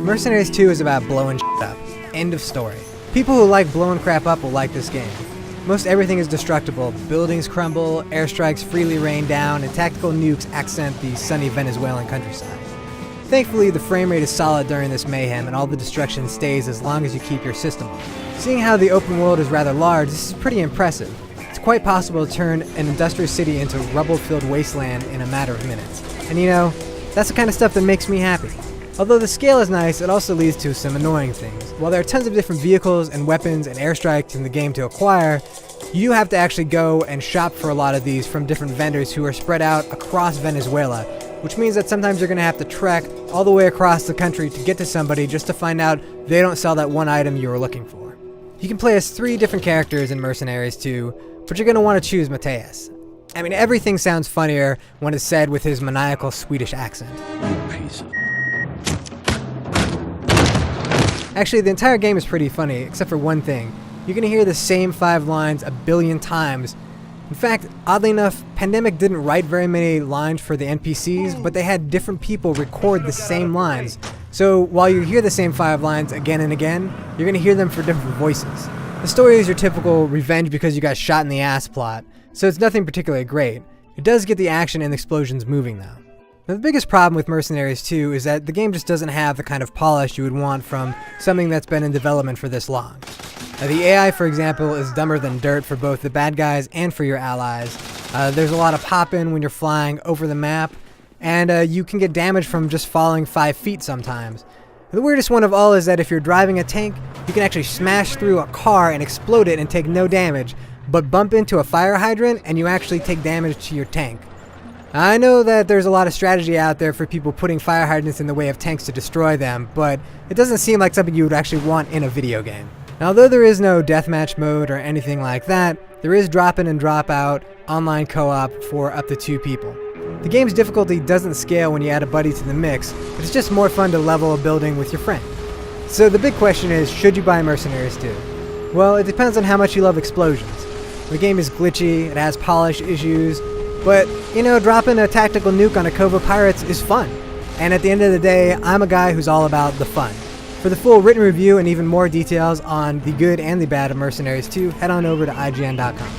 Mercenaries 2 is about blowing shit up. End of story. People who like blowing crap up will like this game. Most everything is destructible. Buildings crumble, airstrikes freely rain down, and tactical nukes accent the sunny Venezuelan countryside. Thankfully, the frame rate is solid during this mayhem, and all the destruction stays as long as you keep your system on. Seeing how the open world is rather large, this is pretty impressive. It's quite possible to turn an industrial city into rubble-filled wasteland in a matter of minutes. And you know, that's the kind of stuff that makes me happy. Although the scale is nice, it also leads to some annoying things. While there are tons of different vehicles and weapons and airstrikes in the game to acquire, you do have to actually go and shop for a lot of these from different vendors who are spread out across Venezuela, which means that sometimes you're going to have to trek all the way across the country to get to somebody just to find out they don't sell that one item you were looking for. You can play as 3 different characters in Mercenaries 2, but you're going to want to choose Mateus. I mean, everything sounds funnier when it's said with his maniacal Swedish accent. Actually, the entire game is pretty funny, except for one thing. You're going to hear the same 5 lines a billion times. In fact, oddly enough, Pandemic didn't write very many lines for the NPCs, but they had different people record the same lines. So while you hear the same 5 lines again and again, you're going to hear them for different voices. The story is your typical revenge because you got shot in the ass plot, so it's nothing particularly great. It does get the action and explosions moving though. Now, the biggest problem with Mercenaries 2 is that the game just doesn't have the kind of polish you would want from something that's been in development for this long. The AI, for example, is dumber than dirt for both the bad guys and for your allies. There's a lot of pop-in when you're flying over the map, and you can get damage from just falling 5 feet sometimes. The weirdest one of all is that if you're driving a tank, you can actually smash through a car and explode it and take no damage, but bump into a fire hydrant and you actually take damage to your tank. I know that there's a lot of strategy out there for people putting fire hydrants in the way of tanks to destroy them, but it doesn't seem like something you would actually want in a video game. Now, although there is no deathmatch mode or anything like that, there is drop in and drop out online co-op for up to 2 people. The game's difficulty doesn't scale when you add a buddy to the mix, but it's just more fun to level a building with your friend. So the big question is, should you buy Mercenaries 2? Well, it depends on how much you love explosions. The game is glitchy, it has polish issues, but, you know, dropping a tactical nuke on a cove of pirates is fun. And at the end of the day, I'm a guy who's all about the fun. For the full written review and even more details on the good and the bad of Mercenaries 2, head on over to IGN.com.